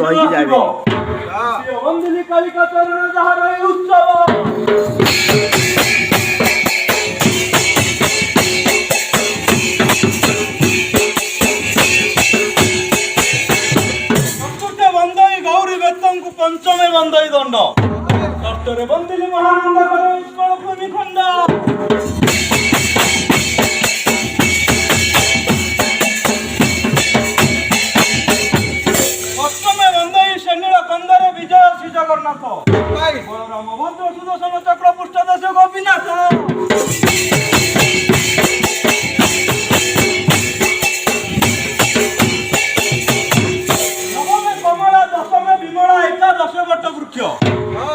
କହିକି ଯାବେ ବନ୍ଦିନୀ କାଳିକା ଚରଣ ଯାହାର ଏ ଉତ୍ସବ पंचमे बंदई दंड सप्तरे बंदिली महानंद करे उत्कल भूमि खंड अष्टमे बंदई शनिल कंदरे विजय श्री जगन्नाथ बलराम भद्र सुदर्शन चक्र पृष्ठदेश गोपीनाथ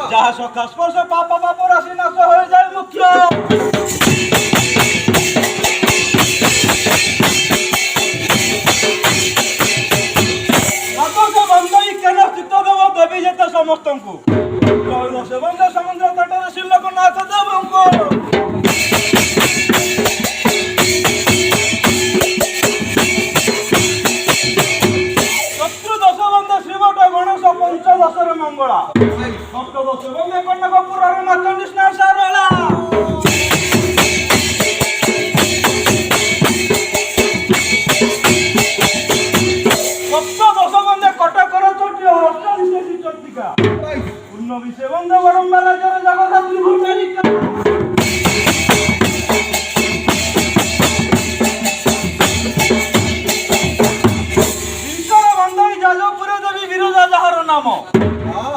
जहाँ सखा स्पर्श पाप पाप राशि नाश हो जाए मुख्य बंदई केन स्थित देव देवी जेते समस्त को से बंदे समुद्र तटरे शिल्लक नाथ देव को चतुर्दश बंदे श्रीवट गणेश पंचदश मंगला सप्तदश बंदे कन्नकपुर मातंडी स्नान सारला सप्तदश बंदे कटकर चोटी अष्टादशी चंडिका उन्नविशे बंदे बरम्बा राज्यर जगद्धात्री भूमिका नाम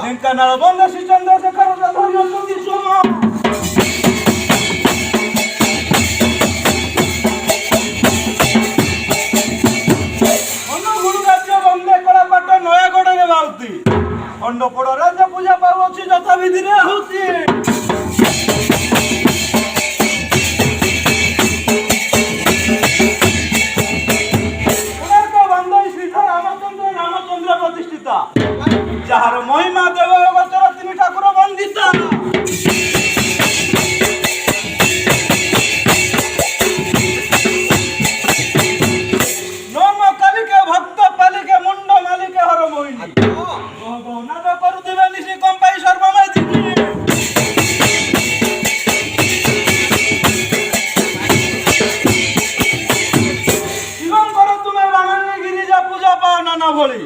ढेंकानाल बंदे श्री चंद्रशेखर धर्म सोम अनुगुण राज्य बंदे कलापाट नयागढ़ रे बाउती खंडपड़ राज्य पूजा पाउछि यथा विधि रे होती जहार महिमा देव गोचर तीन ठाकुर वंदिता नम कालिके भक्त पालिके मुंड मालिके हर मोहिनी नाद करुथिबे निशि कंपाई सर्वमय दिखि शिवंकर तुमे बाणनी गिरिजा पूजा पाओ नाना भଳି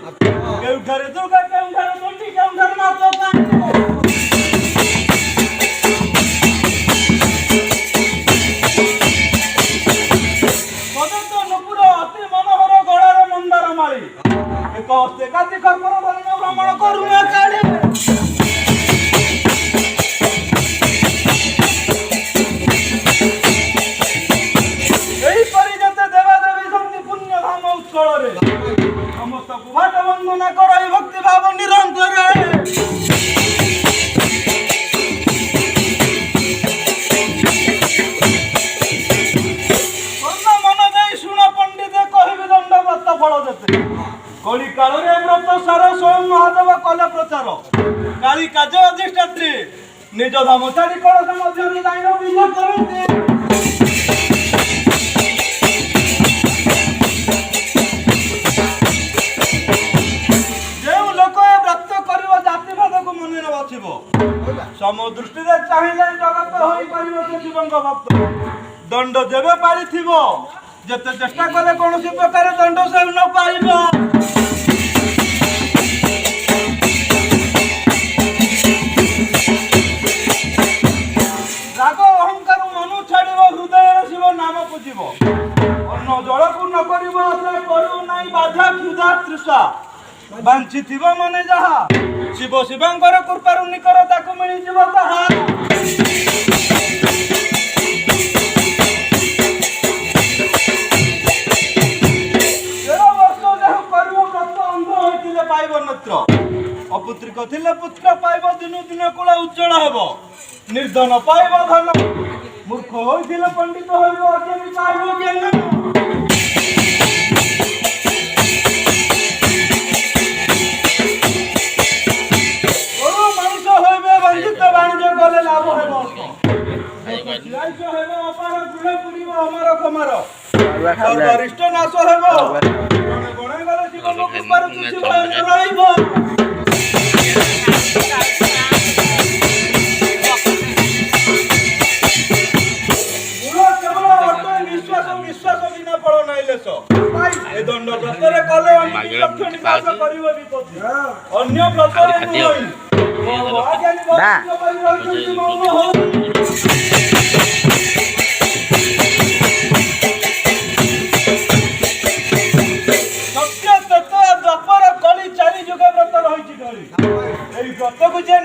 केउठारे दुर्गा भ्रमण करुणा काली यहीपरि जते देवादेवी शक्ति पुण्य धाम उत्कल समस्त कुभाट वंदना कर भक्ति भाव निरंतर मन दे शुण पंडित कहबे दंडवत फल देते कली काल व्रत सार स्वयं महादेव कले प्रचार काली काज अधिष्ठात्री निज धाम छाड़ी कलश मध्य दान विजय करते जो लोक व्रत कर जाति भेद को मन में बचब सम दृष्टि चाहिए जगत हो शिव भक्त दंड जेबे पाई जेते चेष्टा कले कौन प्रकार दंड से न पाइब राग अहंकार मनु छाड़ हृदय शिव नाम पूजिब अन्न जल को न करू नाई बाधा क्षुधा तृषा बांछी मने जहा शिव शिवंकर कृपारु निकर ताकू मिल ताहा अपुत्रिक थिले पुत्र पाइब दिन दिन कूल उज्जवल हेब निर्धन पाइब धन मूर्ख होइथिले पंडित होइब अज्ञानी पाइब ज्ञान मनुष्य होइबे वंचित वाणिज्य गले लाभ हेब चिराइछ हेब अपार गृह पुरिब अमर खमर वरिष्ठ नाश हेब गणे गणे गले जीवन कृपारु तुच्छ भयंकर रहिब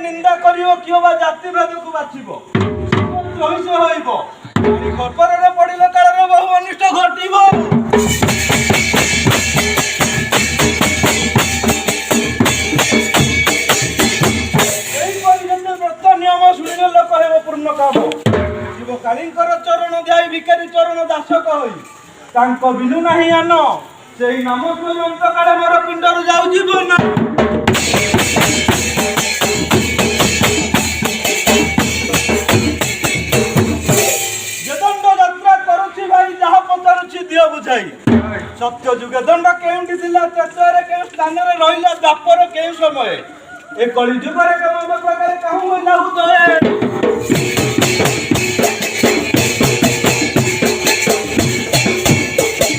निंदा कर जाति भेद को बाछिब खबर पड़े काल बहु अनिष्ट घटब व्रत नियम शुणिले लोक हे पूर्ण काम शिव काली चरण ध्याई भिकारी चरण दासक हो बिनु नहीं आन से नाम अंत काले मोर पिंडर जाऊ जीवन दियो बुझाई सत्य जुगे दंड केउंटी थिला त्रेतरे के स्थान रे रहिला द्वापर के समय ए कली जुगे रे कम प्रकार कहू होइला हुतए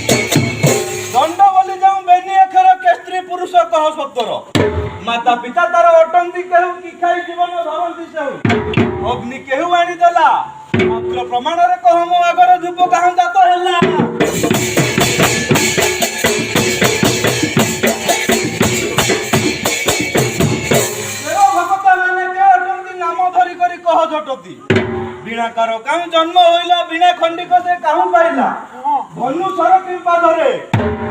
दंड बोली जाऊ बेनी अखर के स्त्री पुरुष कह सत्तर माता पिता तार अटंती केहू की खाई जीवन धरंती सेहू अग्नि केहू आनी देला मात्र प्रमाण रे कह मो आगर धूप कहां जात हैला वीणाकार काहू जन्म होइला वीणा खंडिक से काहू पाइला धनु सर कि पाधरे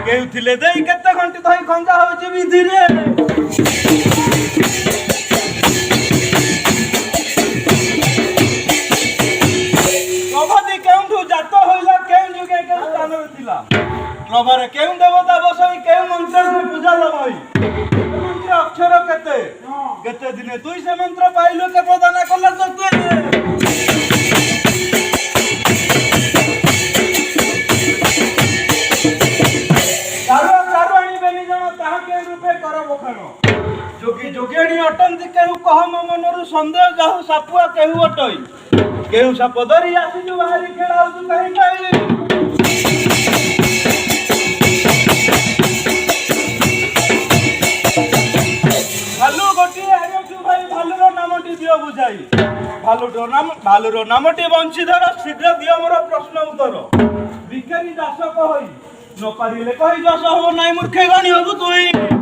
केउ थिले देई केते घंटी थई खंजा होची विधि रे प्रभति केउठु जात होइला केउ जुगे के स्थान रे थिला प्रभारे केउ देवता बसई केउ मंत्र से पूजा लबई मंत्र अक्षर केते केते दिने तुई से मंत्र पाइलो के प्रदान करला तत्वे जोगी जोगिणी अटंती केहू कह मो मनरु संदेह जाहु सापुआ केहू अटई केहू साप धरी आसी बाहरी खेलाउ तू कहीं कहीं भालू गोटी आयो भाई भालुर नामटी दियो बुझाई भालुर नामटी बंशीधर शीघ्र दियो मोर प्रश्न उत्तर भिखारी दास कहई न पारिले कहि जस हो नाई मूर्खे गणी हबु तुई